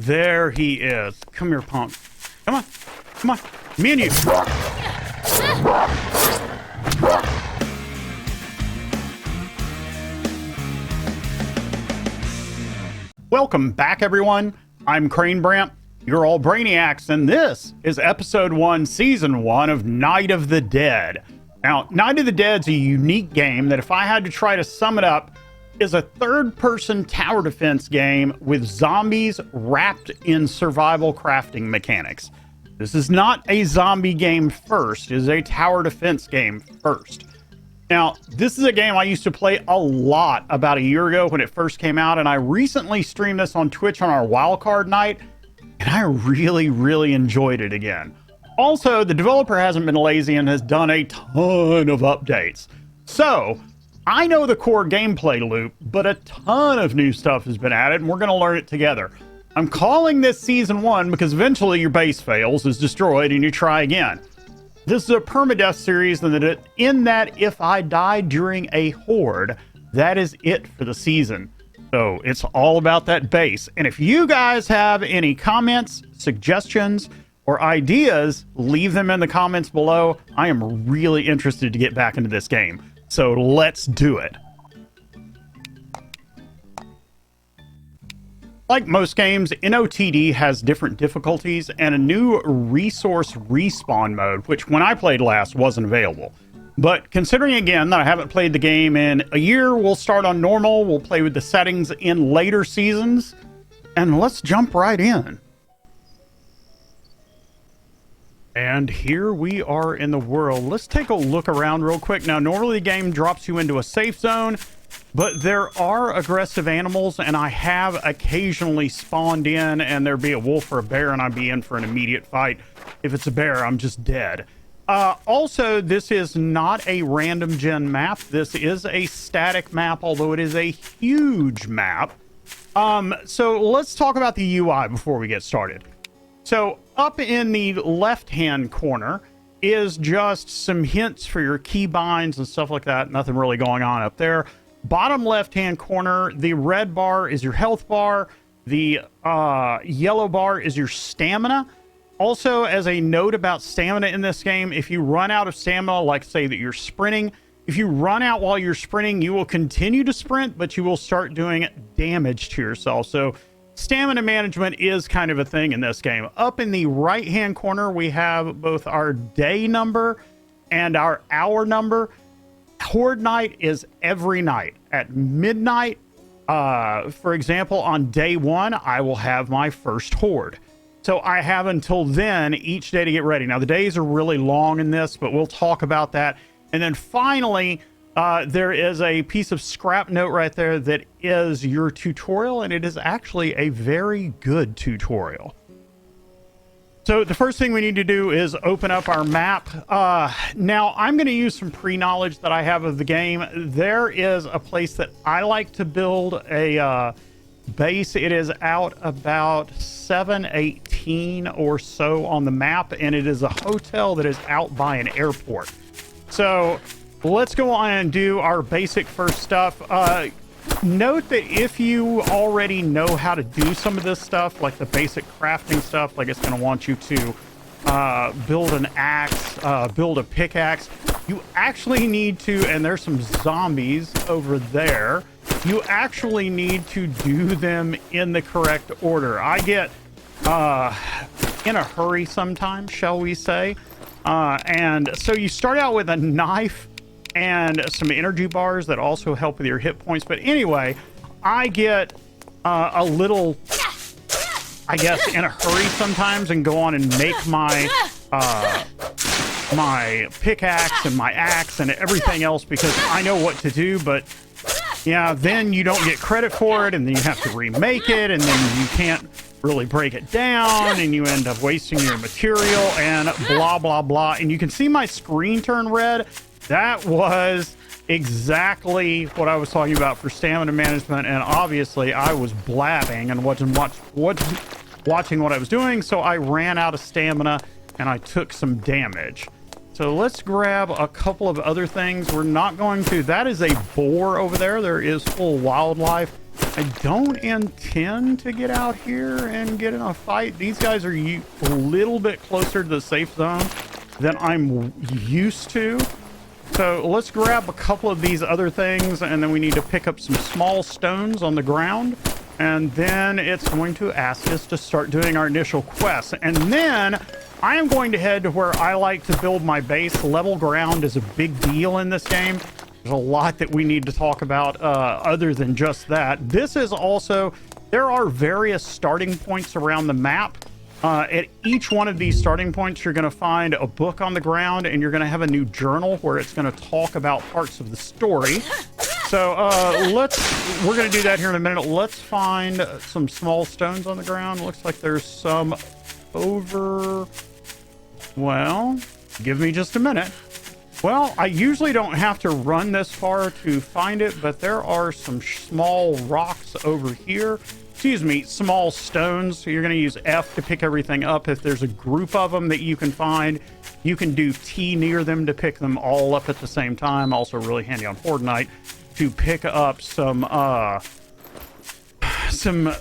There he is. Come here, punk. Come on. Come on. Me and you. Welcome back, everyone. I'm Crane Brant. You're all Brainiacs, and this is Episode 1, Season 1 of Night of the Dead. Now, Night of the Dead's a unique game that, if I had to try to sum it up, is a third-person tower defense game with zombies wrapped in survival crafting mechanics. This is not a zombie game first, it is a tower defense game first. Now, this is a game I used to play a lot about a year ago when it first came out, and I recently streamed this on Twitch on our wildcard night, and I really enjoyed it again. Also, the developer hasn't been lazy and has done a ton of updates. So, I know the core gameplay loop, but a ton of new stuff has been added, and we're going to learn it together. I'm calling this Season 1 because eventually your base fails, is destroyed, and you try again. This is a permadeath series in that if I die during a horde, that is it for the season. So it's all about that base. And if you guys have any comments, suggestions, or ideas, leave them in the comments below. I am really interested to get back into this game. So let's do it. Like most games, NOTD has different difficulties and a new resource respawn mode, which when I played last wasn't available. But considering again that I haven't played the game in a year, we'll start on normal, we'll play with the settings in later seasons, and let's jump right in. And here we are in the world. Let's take a look around real quick. Now, normally the game drops you into a safe zone, but there are aggressive animals, and I have occasionally spawned in, and there'd be a wolf or a bear, and I'd be in for an immediate fight. If it's a bear, I'm just dead. Also, this is not a random gen map. This is a static map, although it is a huge map. So let's talk about the UI before we get started. So up in the left-hand corner is just some hints for your keybinds and stuff like that. Nothing really going on up there. Bottom left-hand corner, the red bar is your health bar. The yellow bar is your stamina. Also, as a note about stamina in this game, if you run out of stamina, like say that you're sprinting, if you run out while you're sprinting, you will continue to sprint, but you will start doing damage to yourself. So stamina management is kind of a thing in this game. Up in the right-hand corner, we have both our day number and our hour number. Horde night is every night at midnight. For example, on day 1, I will have my first horde. So I have until then each day to get ready. Now, the days are really long in this, but we'll talk about that. And then finally, there is a piece of scrap note right there that is your tutorial, and it is actually a very good tutorial. So the first thing we need to do is open up our map. Now, I'm going to use some pre-knowledge that I have of the game. There is a place that I like to build a base. It is out about 718 or so on the map, and it is a hotel that is out by an airport. So let's go on and do our basic first stuff. Note that if you already know how to do some of this stuff, like the basic crafting stuff, like it's going to want you to build an axe, build a pickaxe, you actually need to, and there's some zombies over there, you actually need to do them in the correct order. I get in a hurry sometimes, shall we say, and so you start out with a knife and some energy bars that also help with your hit points. But anyway, I get a little, I guess, in a hurry sometimes and go on and make my my pickaxe and my axe and everything else because I know what to do. But yeah, then you don't get credit for it, and then you have to remake it, and then you can't really break it down, and you end up wasting your material and blah blah blah. And you can see my screen turn red. That was exactly what I was talking about for stamina management, and obviously I was blabbing and wasn't watching what I was doing, so I ran out of stamina and I took some damage. So let's grab a couple of other things. We're not going to... That is a boar over there. There is full wildlife. I don't intend to get out here and get in a fight. These guys are a little bit closer to the safe zone than I'm used to. So let's grab a couple of these other things, and then we need to pick up some small stones on the ground. And then it's going to ask us to start doing our initial quest. And then I am going to head to where I like to build my base. Level ground is a big deal in this game. There's a lot that we need to talk about other than just that. This is also, there are various starting points around the map. At each one of these starting points, you're going to find a book on the ground, and you're going to have a new journal where it's going to talk about parts of the story. So we're going to do that here in a minute. Let's find some small stones on the ground. Looks like there's some over, well, give me just a minute. Well, I usually don't have to run this far to find it, but there are some small rocks over here. Excuse me, small stones. So you're going to use F to pick everything up. If there's a group of them that you can find, you can do T near them to pick them all up at the same time. Also really handy on Horde Night to pick up some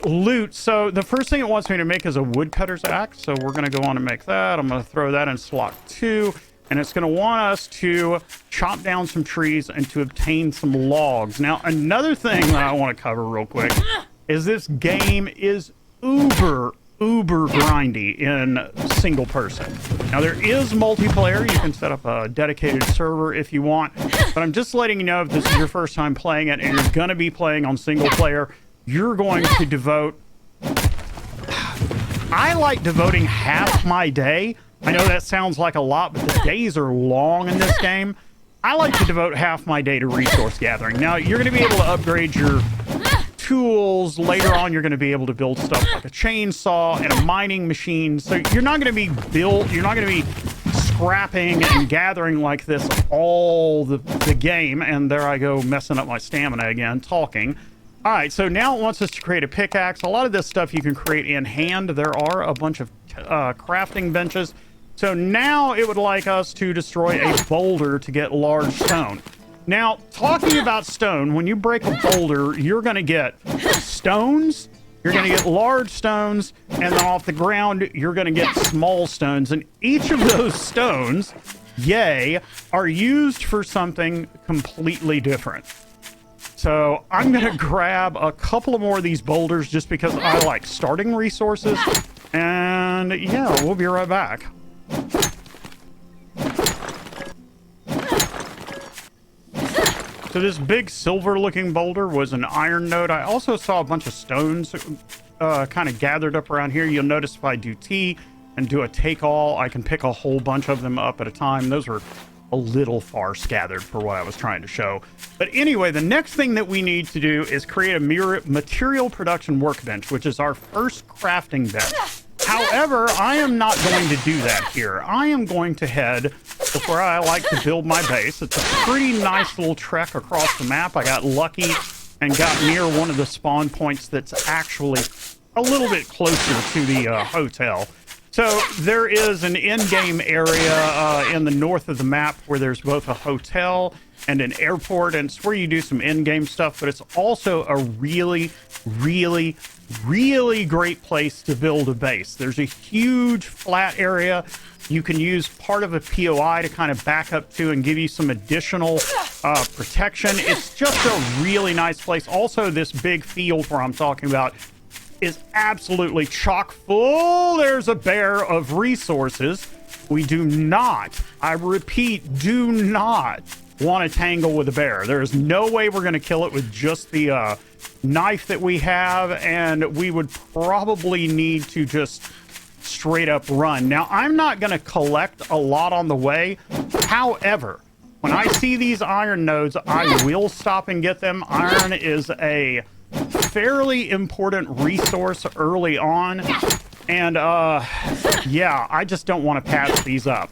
loot. So the first thing it wants me to make is a woodcutter's axe. So we're going to go on and make that. I'm going to throw that in slot 2. And it's going to want us to chop down some trees and to obtain some logs. Now, another thing that I want to cover real quick is this game is uber grindy in single person. Now, there is multiplayer. You can set up a dedicated server if you want. But I'm just letting you know if this is your first time playing it and you're going to be playing on single player, you're going to devote... I like devoting half my day. I know that sounds like a lot, but the days are long in this game. I like to devote half my day to resource gathering. Now, you're going to be able to upgrade your tools. Later on, you're going to be able to build stuff like a chainsaw and a mining machine. So you're not going to be you're not going to be scrapping and gathering like this all the game. And there I go, messing up my stamina again, talking. All right, so now it wants us to create a pickaxe. A lot of this stuff you can create in hand. There are a bunch of crafting benches. So now it would like us to destroy a boulder to get large stone. Now, talking about stone, when you break a boulder, you're going to get stones, you're going to get large stones, and then off the ground, you're going to get small stones. And each of those stones, yay, are used for something completely different. So I'm going to grab a couple of more of these boulders just because I like starting resources. And yeah, we'll be right back. So this big silver looking boulder was an iron node. I also saw a bunch of stones kind of gathered up around here. You'll notice if I do T and do a take all, I can pick a whole bunch of them up at a time. Those were a little far scattered for what I was trying to show. But anyway, the next thing that we need to do is create a material production workbench, which is our first crafting bench. However, I am not going to do that here. I am going to head to where I like to build my base. It's a pretty nice little trek across the map. I got lucky and got near one of the spawn points that's actually a little bit closer to the hotel. So there is an in-game area in the north of the map where there's both a hotel and an airport, and it's where you do some in-game stuff, but it's also a really great place to build a base. There's a huge flat area. You can use part of a POI to kind of back up to and give you some additional protection. It's just a really nice place. Also, this big field where I'm talking about is absolutely chock full. There's a bear of resources. We do not, I repeat, do not want to tangle with a bear. There is no way we're going to kill it with just the knife that we have, and we would probably need to just straight up run. Now, I'm not going to collect a lot on the way. However, when I see these iron nodes, I will stop and get them. Iron is a fairly important resource early on, and yeah, I just don't want to pass these up.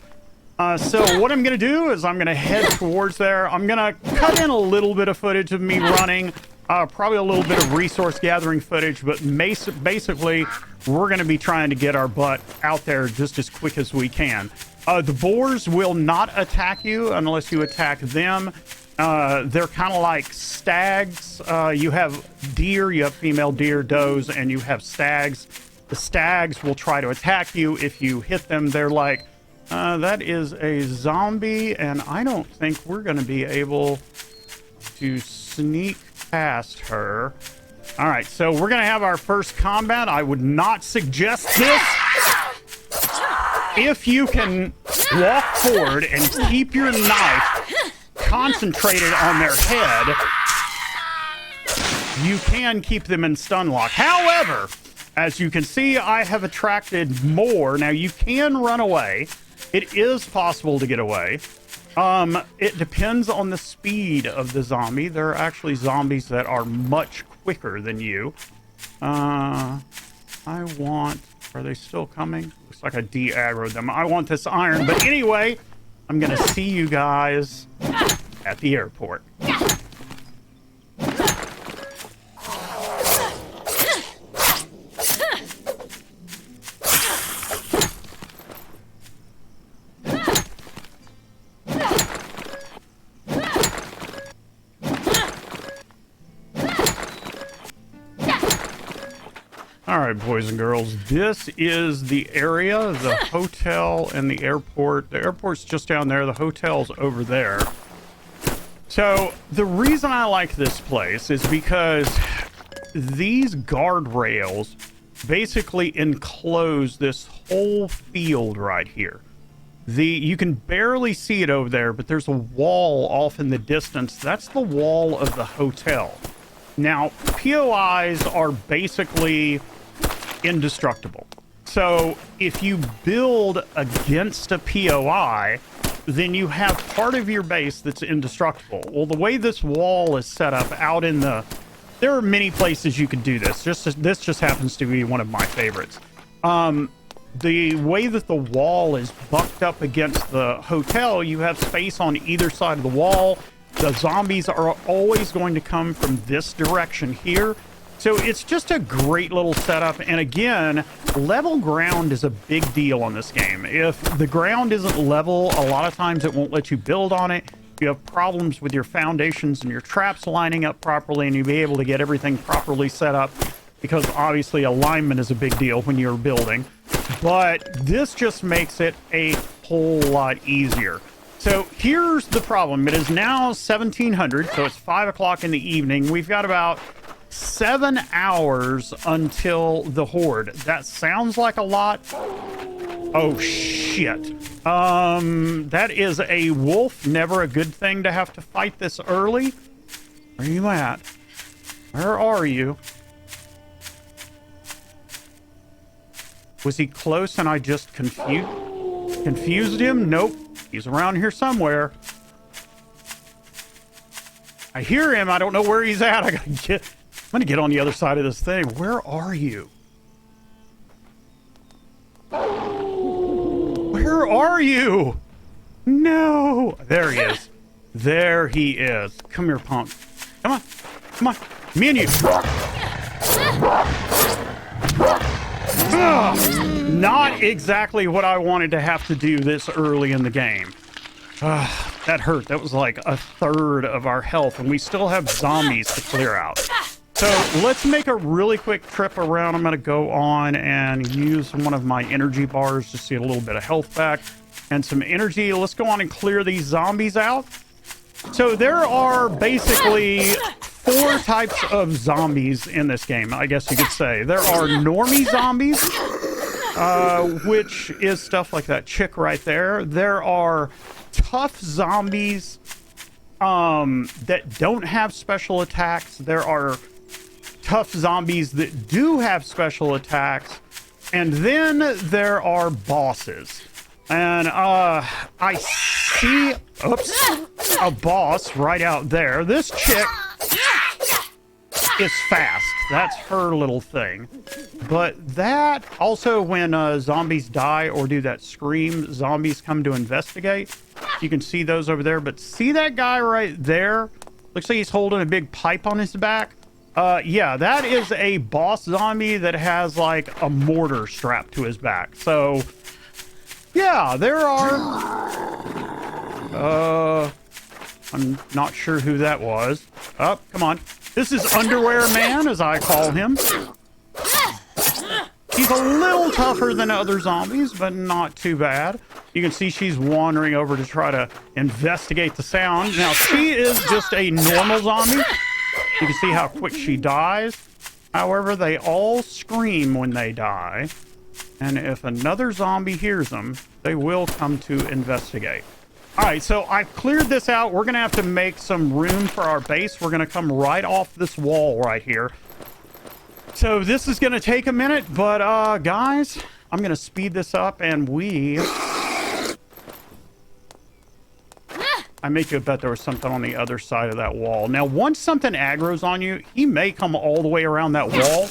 So what I'm going to do is I'm going to head towards there. I'm going to cut in a little bit of footage of me running, probably a little bit of resource gathering footage, but basically we're going to be trying to get our butt out there just as quick as we can. The boars will not attack you unless you attack them. They're kind of like stags. You have deer, you have female deer, does, and you have stags. The stags will try to attack you if you hit them. They're like, that is a zombie, and I don't think we're going to be able to sneak past her. All right, so we're going to have our first combat. I would not suggest this. If you can walk forward and keep your knife concentrated on their head, you can keep them in stun lock. However, as you can see, I have attracted more. Now, you can run away. It is possible to get away. It depends on the speed of the zombie. There are actually zombies that are much quicker than you. Are they still coming? Looks like I de-aggroed them. I want this iron. But anyway, I'm going to see you guys at the airport. All right, boys and girls, this is the area, the hotel and the airport. The airport's just down there. The hotel's over there. So the reason I like this place is because these guardrails basically enclose this whole field right here. You can barely see it over there, but there's a wall off in the distance. That's the wall of the hotel. Now, POIs are basically indestructible. So if you build against a POI, then you have part of your base that's indestructible. Well, the way this wall is set up out in the... There are many places you can do this. This just happens to be one of my favorites. The way that the wall is bucked up against the hotel, you have space on either side of the wall. The zombies are always going to come from this direction here. So it's just a great little setup. And again, level ground is a big deal on this game. If the ground isn't level, a lot of times it won't let you build on it. You have problems with your foundations and your traps lining up properly, and you'll be able to get everything properly set up, because obviously alignment is a big deal when you're building. But this just makes it a whole lot easier. So here's the problem. It is now 1700, so it's 5 o'clock in the evening. We've got about 7 hours until the horde. That sounds like a lot. Oh, shit. That is a wolf. Never a good thing to have to fight this early. Where are you at? Where are you? Was he close and I just confused him? Nope. He's around here somewhere. I hear him. I don't know where he's at. I'm gonna get on the other side of this thing. Where are you? Where are you? No. There he is. There he is. Come here, punk. Come on. Come on. Me and you. Ugh. Not exactly what I wanted to have to do this early in the game. That hurt. That was like a third of our health, and we still have zombies to clear out. So let's make a really quick trip around. I'm going to go on and use one of my energy bars to see a little bit of health back and some energy. Let's go on and clear these zombies out. So there are basically 4 types of zombies in this game, I guess you could say. There are normie zombies, which is stuff like that chick right there. There are tough zombies that don't have special attacks. There are tough zombies that do have special attacks. And then there are bosses. And I see, a boss right out there. This chick is fast. That's her little thing. But that also, when zombies die or do that scream, zombies come to investigate. You can see those over there. But see that guy right there? Looks like he's holding a big pipe on his back. Yeah, that is a boss zombie that has like a mortar strapped to his back. So yeah, there are I'm not sure who that was. Oh, come on. This is Underwear Man, as I call him. He's a little tougher than other zombies, but not too bad. You can see she's wandering over to try to investigate the sound. Now, she is just a normal zombie. You can see how quick she dies. However, they all scream when they die. And if another zombie hears them, they will come to investigate. All right, so I've cleared this out. We're going to have to make some room for our base. We're going to come right off this wall right here. So this is going to take a minute, but guys, I'm going to speed this up and I make you a bet there was something on the other side of that wall. Now, once something aggroes on you, he may come all the way around that wall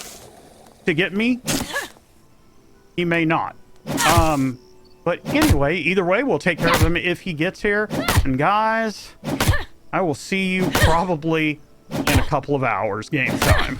to get me. He may not. But anyway, either way, we'll take care of him if he gets here. And guys, I will see you probably in a couple of hours game time.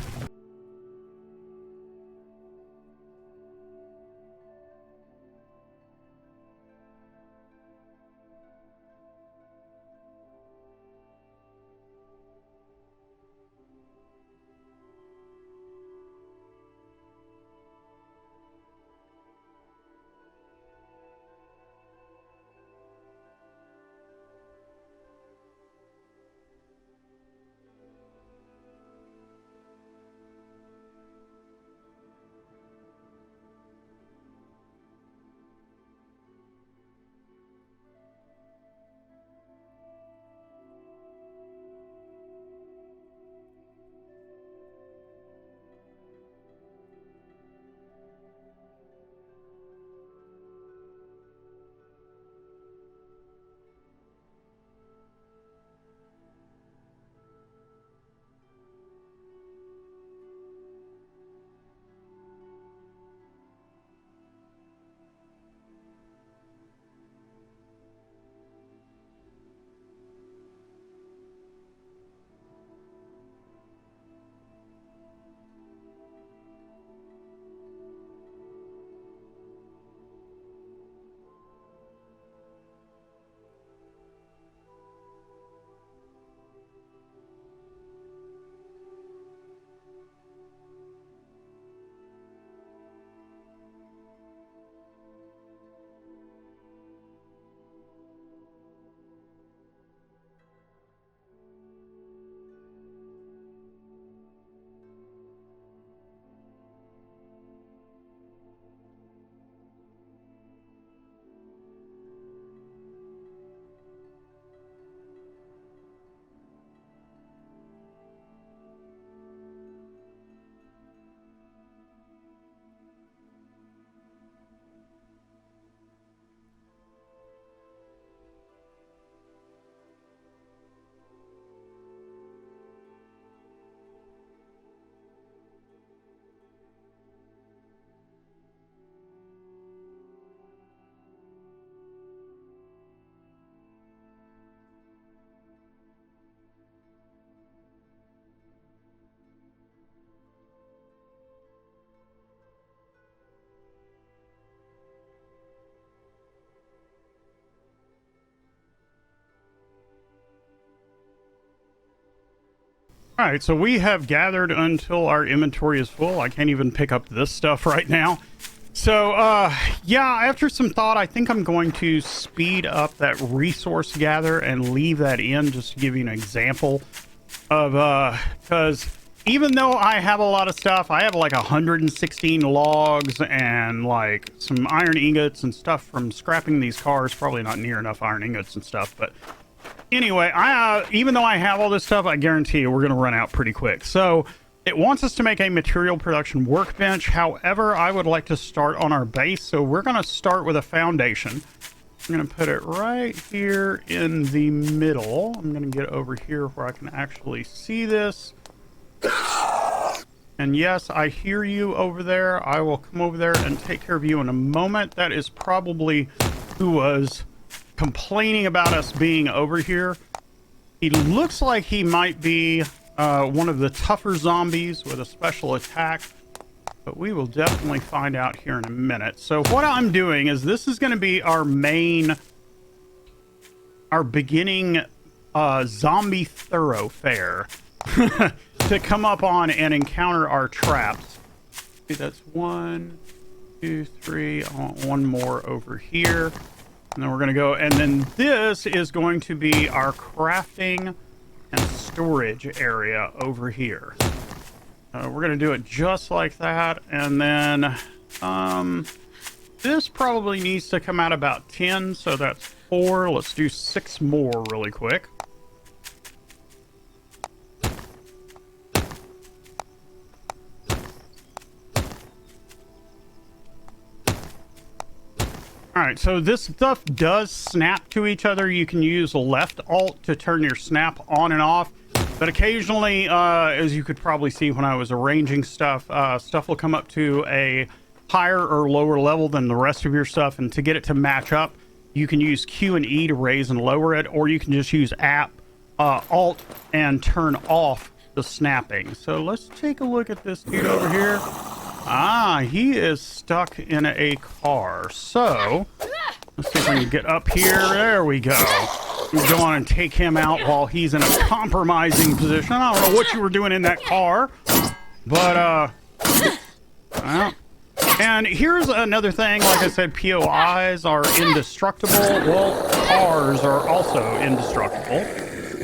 All right, so we have gathered until our inventory is full. I can't even pick up this stuff right now. So, yeah, after some thought, I think I'm going to speed up that resource gather and leave that in just to give you an example of, because even though I have a lot of stuff, I have like 116 logs and like some iron ingots and stuff from scrapping these cars. Probably not near enough iron ingots and stuff, but anyway, even though I have all this stuff, I guarantee you we're going to run out pretty quick. So it wants us to make a material production workbench. However, I would like to start on our base. So we're going to start with a foundation. I'm going to put it right here in the middle. I'm going to get over here where I can actually see this. And yes, I hear you over there. I will come over there and take care of you in a moment. That is probably who was complaining about us being over here. He looks like he might be one of the tougher zombies with a special attack, but we will definitely find out here in a minute. So what I'm doing is this is going to be our beginning zombie thoroughfare to come up on and encounter our traps. See, that's 1, 2, 3. I want one more over here. And then we're going to go, and then this is going to be our crafting and storage area over here. We're going to do it just like that. And then this probably needs to come out about 10, so that's 4. Let's do 6 more really quick. All right, so this stuff does snap to each other. You can use left alt to turn your snap on and off. But occasionally, as you could probably see when I was arranging stuff, stuff will come up to a higher or lower level than the rest of your stuff. And to get it to match up, you can use Q and E to raise and lower it, or you can just use alt and turn off the snapping. So let's take a look at this dude over here. Ah, he is stuck in a car. So let's see if I can get up here. There we go. We go on and take him out while he's in a compromising position. I don't know what you were doing in that car, but well. And here's another thing. Like I said, POIs are indestructible. Well, cars are also indestructible.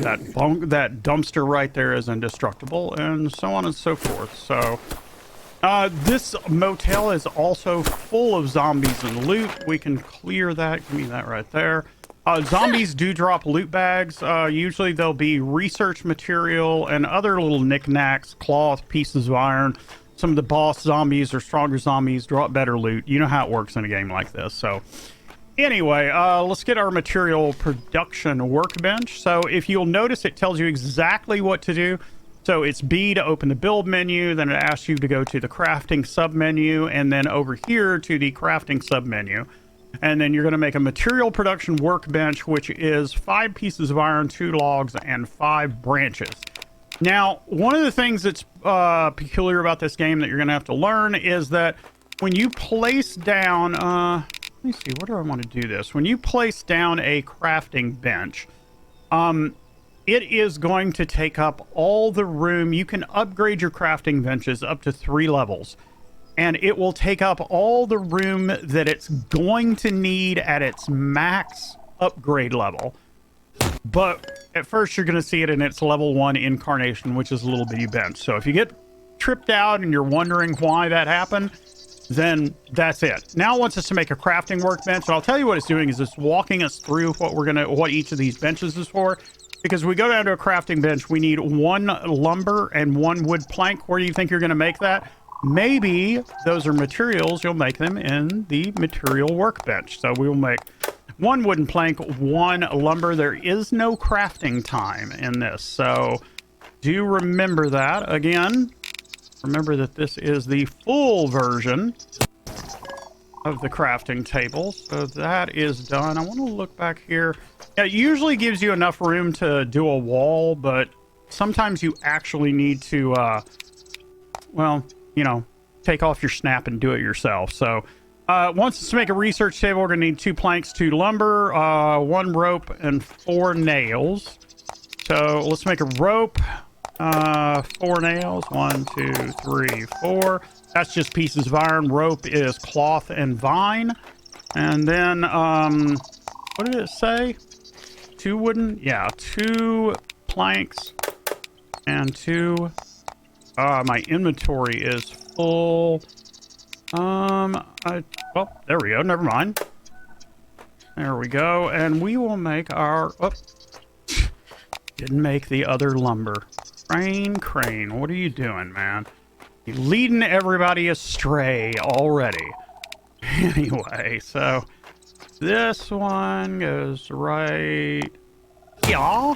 That dumpster right there is indestructible, and so on and so forth. So this motel is also full of zombies and loot. We can clear that. Give me that right there. Zombies do drop loot bags. Usually they'll be research material and other little knickknacks, cloth, pieces of iron. Some of the boss zombies or stronger zombies drop better loot. You know how it works in a game like this. So anyway, let's get our material production workbench. So if you'll notice, it tells you exactly what to do. So it's B to open the build menu, then it asks you to go to the crafting submenu, and then over here to the crafting submenu. And then you're going to make a material production workbench, which is 5 pieces of iron, 2 logs, and 5 branches. Now, one of the things that's peculiar about this game that you're going to have to learn is that when you place down... let me see, where do I want to do this? When you place down a crafting bench, it is going to take up all the room. You can upgrade your crafting benches up to 3 levels. And it will take up all the room that it's going to need at its max upgrade level. But at first you're going to see it in its level 1 incarnation, which is a little bitty bench. So if you get tripped out and you're wondering why that happened, then that's it. Now it wants us to make a crafting workbench. And I'll tell you what it's doing is it's walking us through what each of these benches is for. Because we go down to a crafting bench, we need 1 lumber and 1 wood plank. Where do you think you're going to make that? Maybe those are materials. You'll make them in the material workbench. So we will make 1 wooden plank, 1 lumber. There is no crafting time in this. So do remember that. Again, remember that this is the full version of the crafting table. So that is done. I want to look back here. Yeah, it usually gives you enough room to do a wall, but sometimes you actually need to, well, you know, take off your snap and do it yourself. So once it's to make a research table, we're going to need 2 planks, 2 lumber, 1 rope, and 4 nails. So let's make a rope, 4 nails, 1, 2, 3, 4. That's just pieces of iron. Rope is cloth and vine. And then, what did it say? 2 wooden? Yeah, 2 planks and 2... my inventory is full. Well, there we go. Never mind. There we go. And we will make our... Oh, didn't make the other lumber. Crane, what are you doing, man? You're leading everybody astray already. Anyway, so this one goes right... Yeah.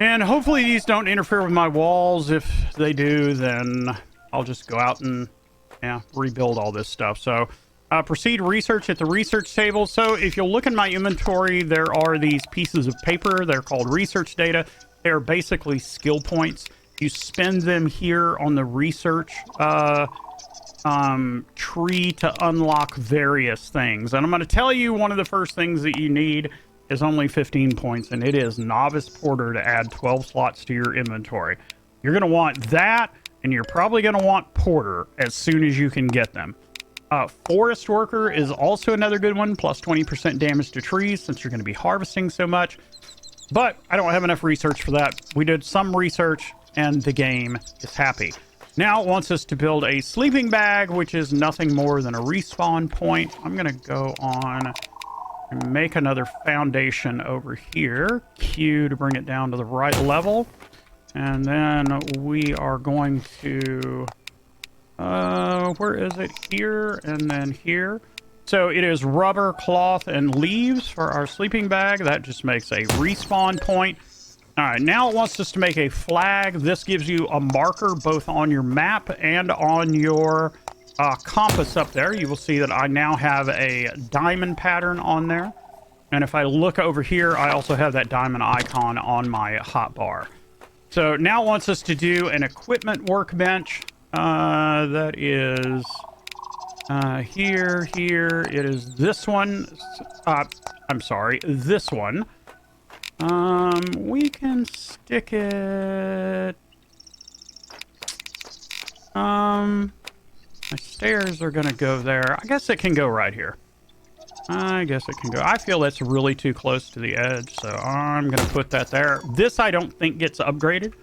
And hopefully these don't interfere with my walls. If they do, then I'll just go out and rebuild all this stuff. So proceed research at the research table. So if you'll look in my inventory, there are these pieces of paper. They're called research data. They're basically skill points. You spend them here on the research tree to unlock various things. And I'm going to tell you one of the first things that you need is only 15 points, and it is Novice Porter to add 12 slots to your inventory. You're going to want that, and you're probably going to want Porter as soon as you can get them. Forest Worker is also another good one, plus 20% damage to trees since you're going to be harvesting so much. But I don't have enough research for that. We did some research, and the game is happy. Now it wants us to build a sleeping bag, which is nothing more than a respawn point. I'm going to go on and make another foundation over here. Q to bring it down to the right level. And then we are going to... where is it? Here and then here. So it is rubber, cloth, and leaves for our sleeping bag. That just makes a respawn point. All right, now it wants us to make a flag. This gives you a marker both on your map and on your compass up there. You will see that I now have a diamond pattern on there. And if I look over here, I also have that diamond icon on my hotbar. So now it wants us to do an equipment workbench. That is here. It is this one. I'm sorry, this one. We can stick it. My stairs are gonna go there. I guess it can go right here. I guess it can go. I feel that's really too close to the edge, so I'm gonna put that there. This I don't think gets upgraded.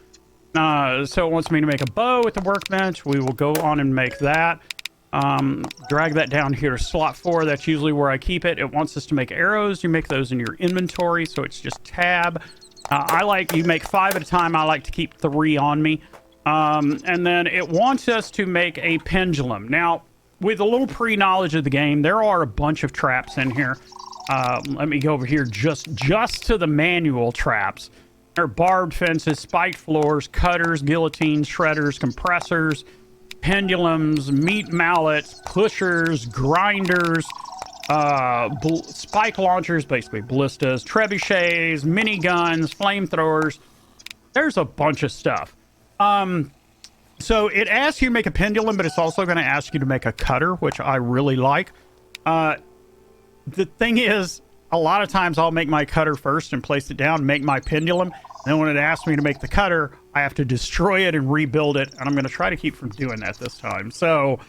So it wants me to make a bow with the workbench. We will go on and make that. Drag that down here to slot 4. That's usually where I keep it. It wants us to make arrows. You make those in your inventory, so it's just tab. You make 5 at a time. I like to keep 3 on me. And then it wants us to make a pendulum. Now, with a little pre-knowledge of the game, there are a bunch of traps in here. Let me go over here just to the manual traps. There are barbed fences, spiked floors, cutters, guillotines, shredders, compressors, pendulums, meat mallets, pushers, grinders, spike launchers, basically ballistas, trebuchets, miniguns, flamethrowers. There's a bunch of stuff. So it asks you to make a pendulum, but it's also going to ask you to make a cutter, which I really like. The thing is, a lot of times I'll make my cutter first and place it down, make my pendulum. And then when it asks me to make the cutter, I have to destroy it and rebuild it. And I'm going to try to keep from doing that this time. So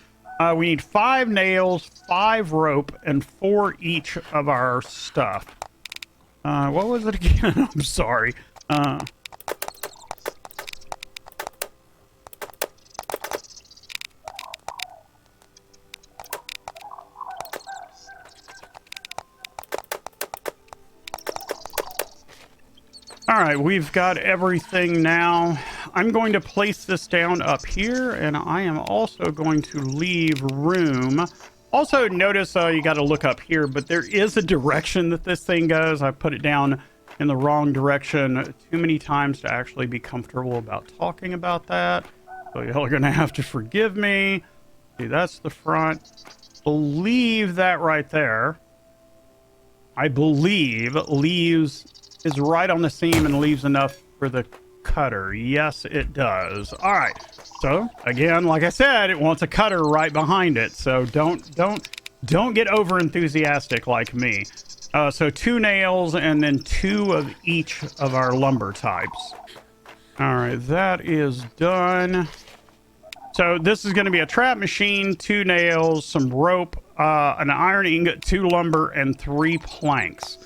we need 5 nails, 5 rope, and 4 each of our stuff. What was it again? I'm sorry. All right, we've got everything now. I'm going to place this down up here, and I am also going to leave room. Also, notice you got to look up here, but there is a direction that this thing goes. I put it down in the wrong direction too many times to actually be comfortable about talking about that. So y'all are going to have to forgive me. See, that's the front. Believe that right there. I believe leaves is right on the seam and leaves enough for the cutter. Yes, it does. All right. So again, like I said, it wants a cutter right behind it. So don't get over enthusiastic like me. So 2 nails and then 2 of each of our lumber types. All right, that is done. So this is going to be a trap machine, 2 nails, some rope, an iron ingot, 2 lumber, and 3 planks.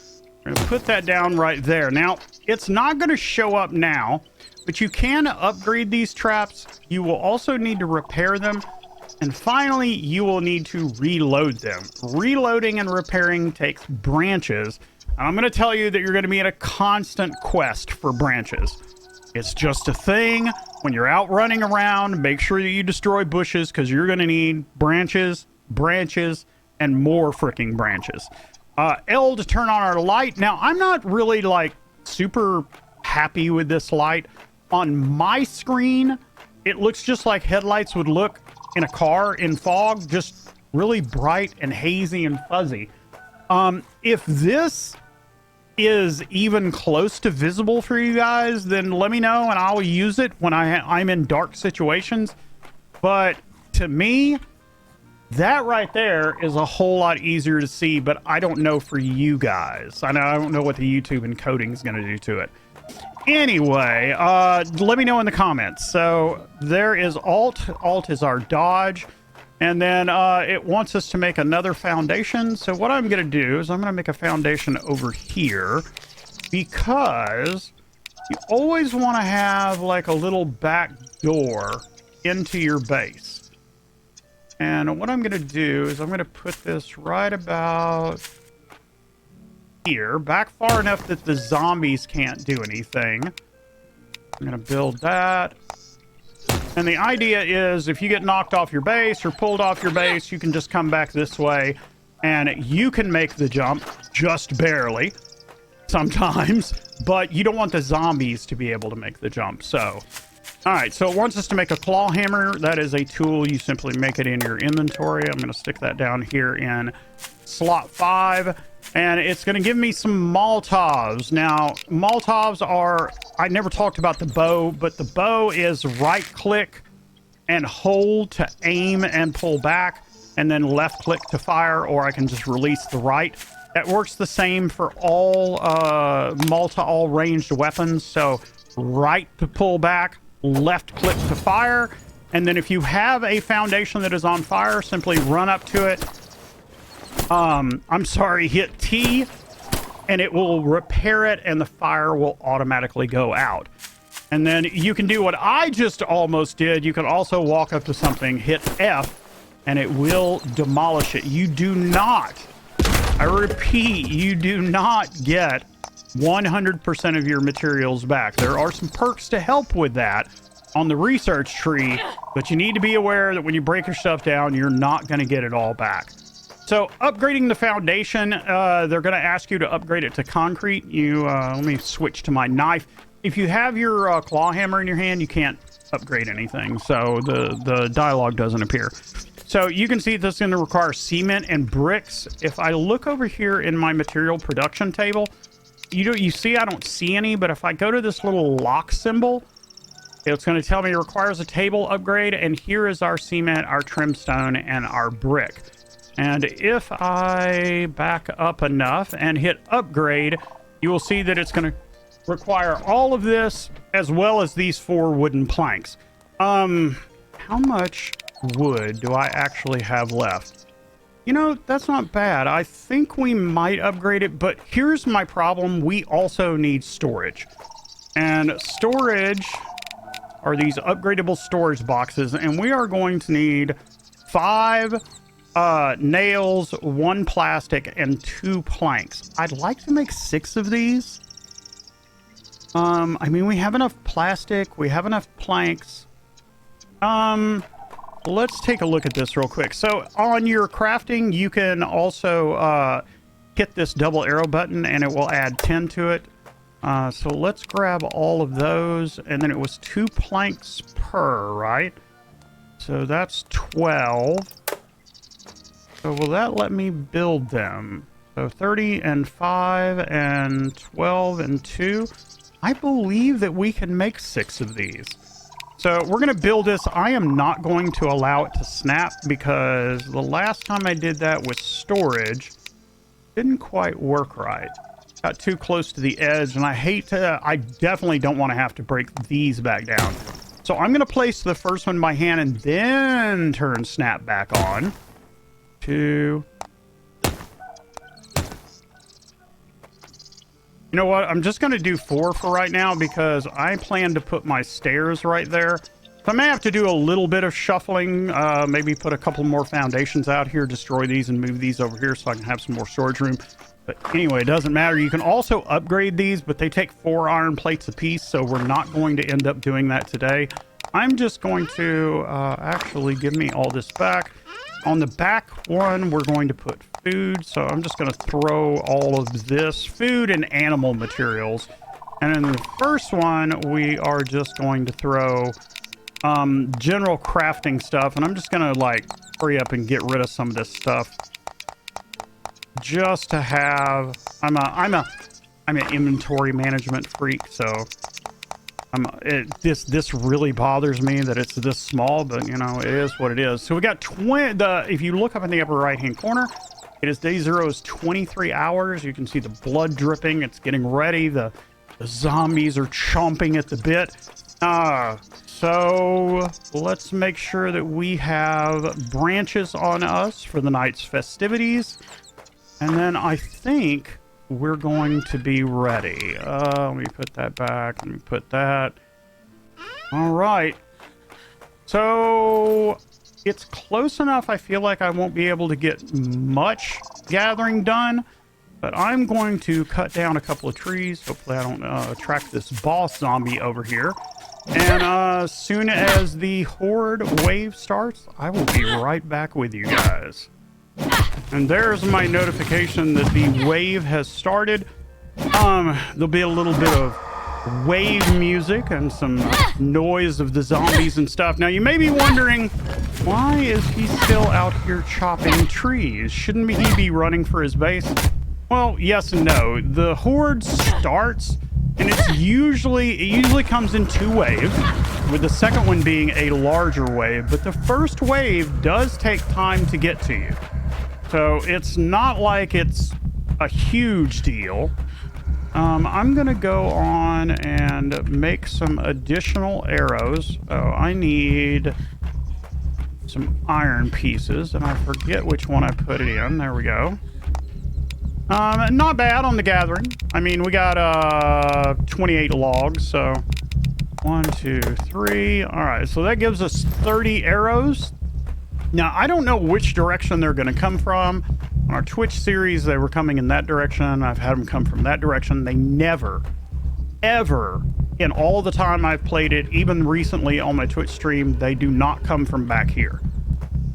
I'm going to put that down right there. Now, it's not going to show up now, but you can upgrade these traps. You will also need to repair them. And finally, you will need to reload them. Reloading and repairing takes branches. And I'm going to tell you that you're going to be in a constant quest for branches. It's just a thing. When you're out running around, make sure that you destroy bushes because you're going to need branches, and more freaking branches. L to turn on our light. Now, I'm not really like super happy with this light. On my screen, it looks just like headlights would look in a car in fog, just really bright and hazy and fuzzy. If this is even close to visible for you guys, then let me know and I'll use it when I'm in dark situations. But to me, That right there is a whole lot easier to see, but I don't know for you guys. I don't know what the YouTube encoding is going to do to it. Anyway, let me know in the comments. So there is Alt. Alt is our dodge. And then it wants us to make another foundation. So what I'm going to do is I'm going to make a foundation over here, because you always want to have like a little back door into your base. And what I'm going to do is I'm going to put this right about here, back far enough that the zombies can't do anything. I'm going to build that. And the idea is if you get knocked off your base or pulled off your base, you can just come back this way and you can make the jump just barely sometimes, but you don't want the zombies to be able to make the jump. So all right, so it wants us to make a claw hammer. That is a tool. You simply make it in your inventory. I'm going to stick that down here in slot 5. And it's going to give me some Molotovs. Now, Molotovs are... I never talked about the bow, but the bow is right-click and hold to aim and pull back, and then left-click to fire, or I can just release the right. That works the same for all all ranged weapons. So right to pull back, left click to fire, and then if you have a foundation that is on fire, simply run up to it, hit T, and it will repair it and the fire will automatically go out. And then you can do what I just almost did. You can also walk up to something, hit F, and it will demolish it. You do not, I repeat, you do not get 100% of your materials back. There are some perks to help with that on the research tree, but you need to be aware that when you break your stuff down, you're not going to get it all back. So upgrading the foundation, they're going to ask you to upgrade it to concrete. Let me switch to my knife. If you have your claw hammer in your hand, you can't upgrade anything, so the dialogue doesn't appear. So you can see this is going to require cement and bricks. If I look over here in my material production table, you see I don't see any, but if I go to this little lock symbol, it's going to tell me it requires a table upgrade, and here is our cement, our trimstone, and our brick. And if I back up enough and hit upgrade, you will see that it's going to require all of this as well as these 4 wooden planks. How much wood do I actually have left? You know, that's not bad. I think we might upgrade it, but here's my problem. We also need storage. And storage are these upgradable storage boxes, and we are going to need 5 nails, 1 plastic, and 2 planks. I'd like to make 6 of these. I mean, we have enough plastic, we have enough planks. Let's take a look at this real quick. So on your crafting, you can also hit this double arrow button and it will add 10 to it. So let's grab all of those, and then it was 2 planks per, right? So that's 12. So will that let me build them? So 30 and 5 and 12 and 2. I believe that we can make 6 of these. So we're going to build this. I am not going to allow it to snap because the last time I did that with storage, didn't quite work right. Got too close to the edge, and I definitely don't want to have to break these back down. So I'm going to place the first one in my hand and then turn snap back on. 2. You know what? I'm just going to do 4 for right now because I plan to put my stairs right there. So I may have to do a little bit of shuffling, maybe put a couple more foundations out here, destroy these and move these over here so I can have some more storage room. But anyway, it doesn't matter. You can also upgrade these, but they take 4 iron plates apiece, so we're not going to end up doing that today. I'm just going to actually give me all this back. On the back one, we're going to put food, so I'm just going to throw all of this food and animal materials. And in the first one, we are just going to throw general crafting stuff, and I'm just going to like hurry up and get rid of some of this stuff just to have... I'm an inventory management freak, so This really bothers me that it's this small, but you know, it is what it is. So we got 20. If you look up in the upper right hand corner, it is day 0's 23 hours. You can see the blood dripping. It's getting ready. The zombies are chomping at the bit. So let's make sure that we have branches on us for the night's festivities. And then I think we're going to be ready. Let me put that back. Let me put that. All right. So it's close enough. I feel like I won't be able to get much gathering done, but I'm going to cut down a couple of trees. Hopefully I don't attract this boss zombie over here. And as soon as the horde wave starts, I will be right back with you guys. And there's my notification that the wave has started. There'll be a little bit of wave music and some noise of the zombies and stuff. Now you may be wondering, why is he still out here chopping trees? Shouldn't he be running for his base? Well, yes and no. The horde starts, and it usually comes in 2 waves, with the second one being a larger wave, but the first wave does take time to get to you. So it's not like it's a huge deal. I'm gonna go on and make some additional arrows. Oh, I need some iron pieces, and I forget which one I put it in. There we go. Not bad on the gathering. I mean, we got 28 logs, so 1, 2, 3. All right, so that gives us 30 arrows. Now, I don't know which direction they're going to come from. On our Twitch series, they were coming in that direction. I've had them come from that direction. They never, ever, in all the time I've played it, even recently on my Twitch stream, they do not come from back here.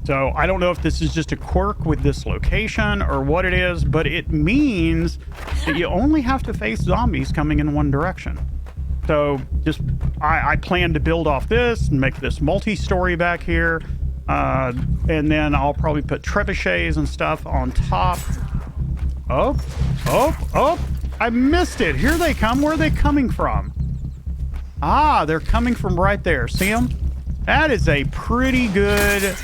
So I don't know if this is just a quirk with this location or what it is, but it means that you only have to face zombies coming in one direction. So just, I plan to build off this and make this multi-story back here. And then I'll probably put trebuchets and stuff on top. Oh, I missed it. Here they come. Where are they coming from? Ah, they're coming from right there. See them? That is a pretty good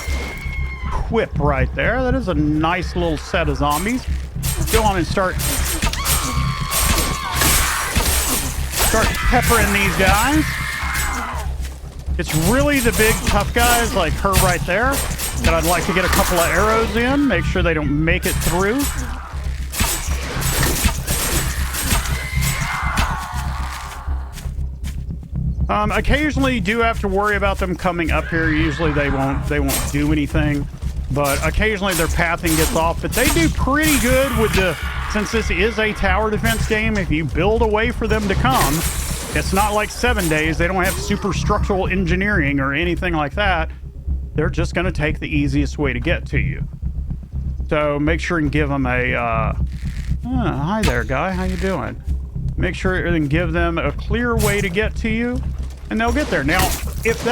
whip right there. That is a nice little set of zombies. Go on and start peppering these guys. It's really the big tough guys like her right there that I'd like to get a couple of arrows in, make sure they don't make it through. Occasionally you do have to worry about them coming up here. Usually they won't do anything, but occasionally their pathing gets off. But they do pretty good with since this is a tower defense game, if you build a way for them to come, it's not like 7 days. They don't have super structural engineering or anything like that. They're just going to take the easiest way to get to you. So make sure and give them a, hi there, guy. How you doing? Make sure and give them a clear way to get to you, and they'll get there. Now, if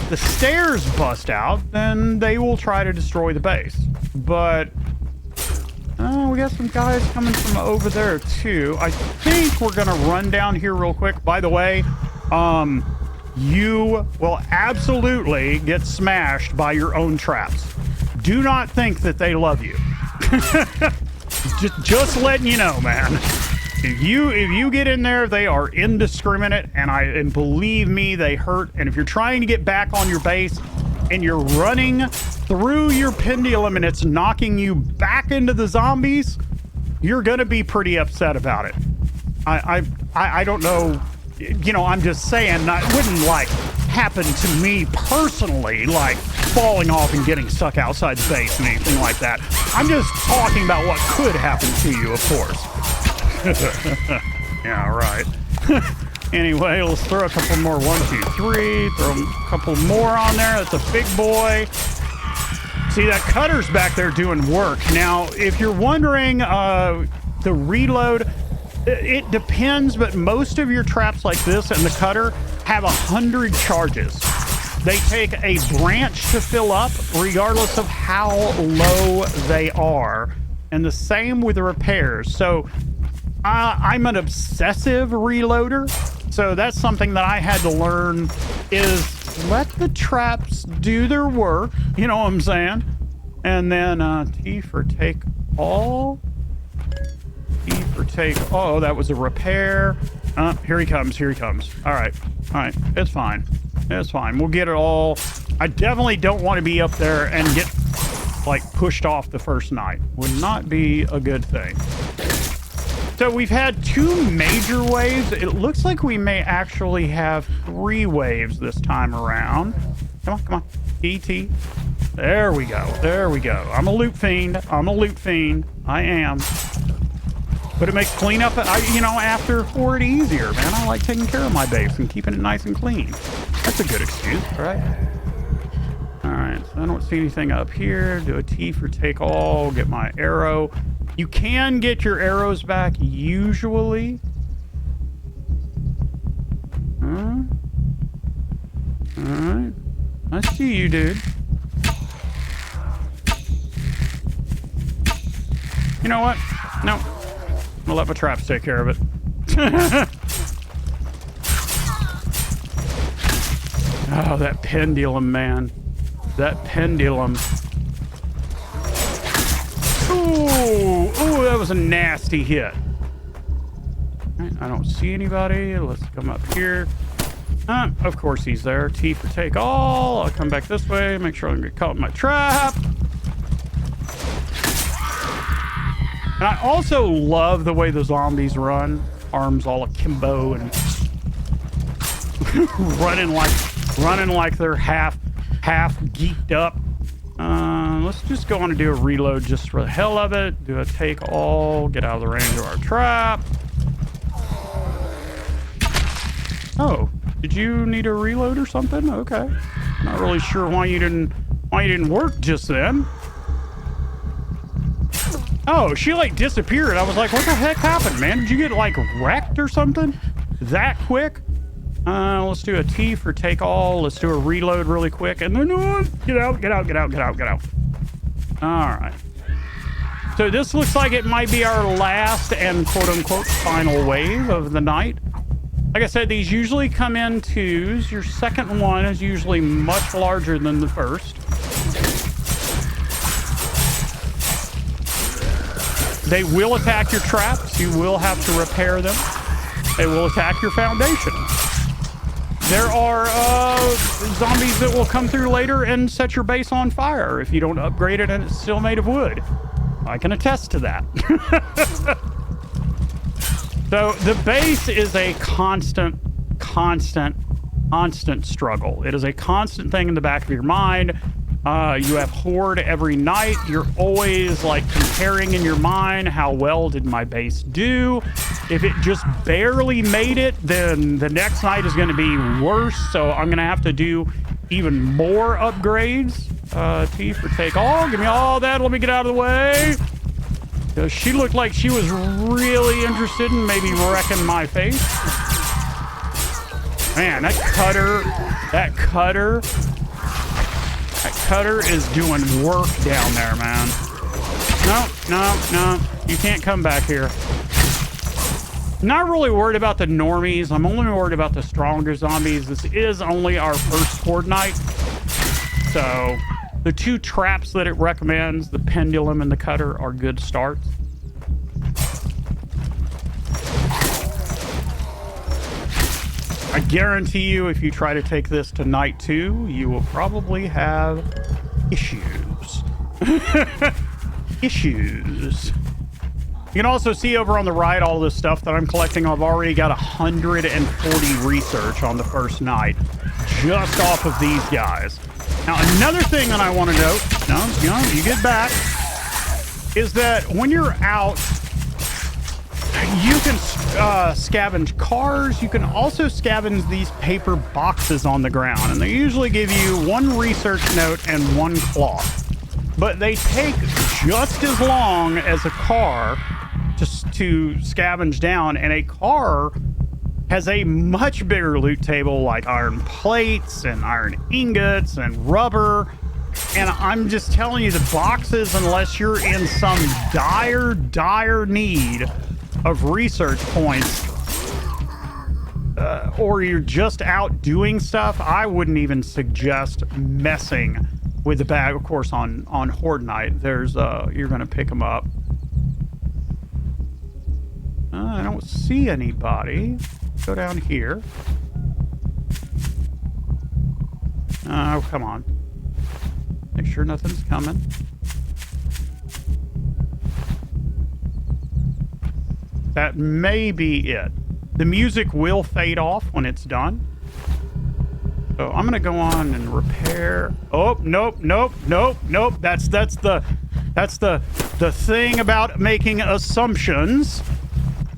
the stairs bust out, then they will try to destroy the base. But we got some guys coming from over there too. I think we're gonna run down here real quick. By the way, you will absolutely get smashed by your own traps. Do not think that they love you. just letting you know, man. If you get in there, they are indiscriminate, and believe me, they hurt. And if you're trying to get back on your base and you're running through your pendulum and it's knocking you back into the zombies, you're gonna be pretty upset about it. I don't know, you know, I'm just saying, it wouldn't like happen to me personally, like falling off and getting stuck outside the base and anything like that. I'm just talking about what could happen to you, of course. Yeah, right. Anyway, let's throw a couple more. 1, 2, 3. Throw a couple more on there. That's a big boy. See, that cutter's back there doing work. Now, if you're wondering, the reload, it depends, but most of your traps like this and the cutter have 100 charges. They take a branch to fill up, regardless of how low they are. And the same with the repairs. So I'm an obsessive reloader. So that's something that I had to learn, is let the traps do their work. You know what I'm saying? And then T for take all. T for take. Oh, that was a repair. Here he comes. Here he comes. All right. All right. It's fine. It's fine. We'll get it all. I definitely don't want to be up there and get like pushed off the first night. Would not be a good thing. So we've had 2 major waves. It looks like we may actually have 3 waves this time around. Come on, come on. ET. There we go. There we go. I'm a loot fiend. I'm a loot fiend. I am. But it makes cleanup, after 4 easier, man. I like taking care of my base and keeping it nice and clean. That's a good excuse, right? All right, so I don't see anything up here. Do a T for take all, get my arrow. You can get your arrows back, usually. All right. I see you, dude. You know what? No. I'll let my traps take care of it. Oh, that pendulum, man. That pendulum. Ooh, that was a nasty hit. Right, I don't see anybody. Let's come up here. Of course he's there. T for take all. I'll come back this way. Make sure I don't get caught in my trap. And I also love the way the zombies run. Arms all akimbo and running like they're half geeked up. Let's just go on and do a reload just for the hell of it. Do a take all. Get out of the range of our trap. Oh, did you need a reload or something? Okay. Not really sure why you didn't work just then. Oh, she like disappeared. I was like, what the heck happened, man? Did you get like wrecked or something that quick? Let's do a T for take all. Let's do a reload really quick. And then get out. All right. So this looks like it might be our last and quote unquote final wave of the night. Like I said, these usually come in 2s. Your second one is usually much larger than the first. They will attack your traps. You will have to repair them. They will attack your foundation. There are zombies that will come through later and set your base on fire if you don't upgrade it and it's still made of wood. I can attest to that. So the base is a constant struggle. It is a constant thing in the back of your mind. You have horde every night. You're always like comparing in your mind, how well did my base do? If it just barely made it, then the next night is going to be worse. So I'm going to have to do even more upgrades. T for take all. Give me all that. Let me get out of the way. She looked like she was really interested in maybe wrecking my face. Man, that cutter is doing work down there, man. No. You can't come back here. Not really worried about the normies. I'm only worried about the stronger zombies. This is only our first horde night. So the 2 traps that it recommends, the pendulum and the cutter, are good starts. I guarantee you, if you try to take this to night 2, you will probably have issues. Issues. You can also see over on the right all this stuff that I'm collecting. I've already got 140 research on the first night just off of these guys. Now, another thing that I want to note, you get back, is that when you're out, you can scavenge cars. You can also scavenge these paper boxes on the ground, and they usually give you 1 research note and 1 cloth. But they take just as long as a car just to scavenge down, and a car has a much bigger loot table, like iron plates and iron ingots and rubber. And I'm just telling you, the boxes, unless you're in some dire need of research points, or you're just out doing stuff, I wouldn't even suggest messing with the bag. Of course, on Horde Night, there's you're gonna pick them up. I don't see anybody. Go down here. Oh, come on. Make sure nothing's coming. That may be it. The music will fade off when it's done. So I'm gonna go on and repair. Oh, nope. That's the thing about making assumptions.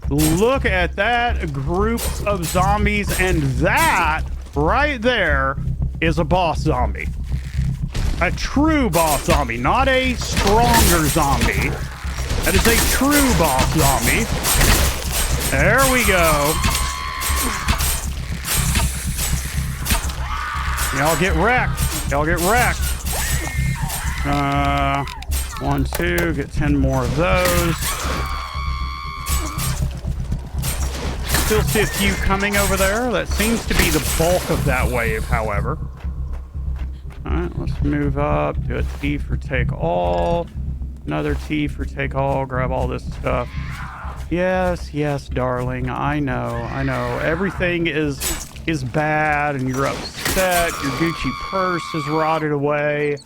Look at that group of zombies, and that right there is a boss zombie. A true boss zombie, not a stronger zombie. That is a true boss zombie. There we go. Y'all get wrecked. Y'all get wrecked. 1, 2, get 10 more of those. Still see a few coming over there. That seems to be the bulk of that wave, however. All right, let's move up. Do a T for take all. Another T for take all. Grab all this stuff. Yes, darling. I know. Everything is bad, and you're upset. Your Gucci purse is rotted away.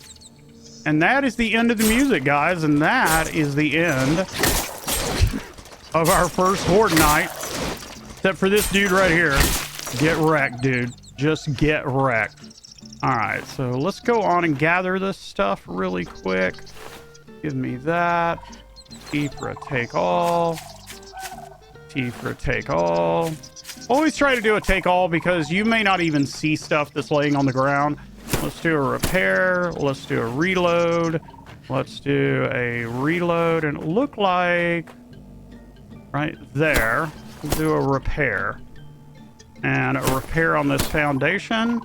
And that is the end of the music, guys. And that is the end of our first Horde Night. Except for this dude right here. Get wrecked, dude. Just get wrecked. All right, so let's go on and gather this stuff really quick. Give me that. T for a take all. T for a take all. Always try to do a take all because you may not even see stuff that's laying on the ground. Let's do a repair. Let's do a reload. Let's do a reload. And it looked like right there. We'll do a repair. And a repair on this foundation.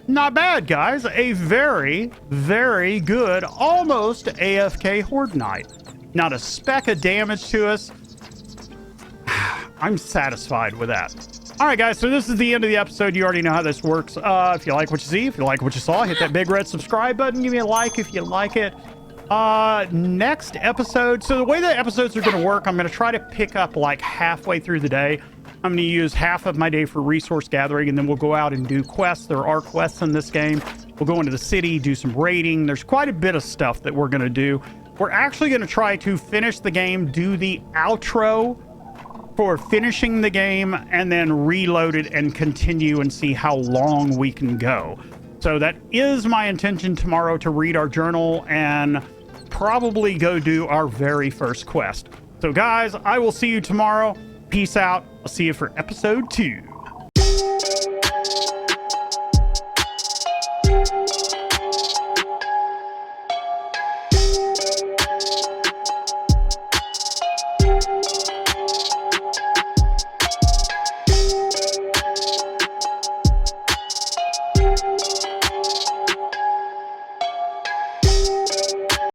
Not bad, guys. A very, very good, almost AFK Horde Night. Not a speck of damage to us. I'm satisfied with that. All right, guys, so this is the end of the episode. You already know how this works. If you like what you see, if you like what you saw, hit that big red subscribe button. Give me a like if you like it. Next episode. So the way the episodes are going to work, I'm going to try to pick up like halfway through the day. I'm going to use half of my day for resource gathering, and then we'll go out and do quests. There are quests in this game. We'll go into the city, do some raiding. There's quite a bit of stuff that we're going to do. We're actually going to try to finish the game, do the outro for finishing the game, and then reload it and continue and see how long we can go. So that is my intention tomorrow, to read our journal and probably go do our very first quest. So guys, I will see you tomorrow. Peace out. I'll see you for episode 2.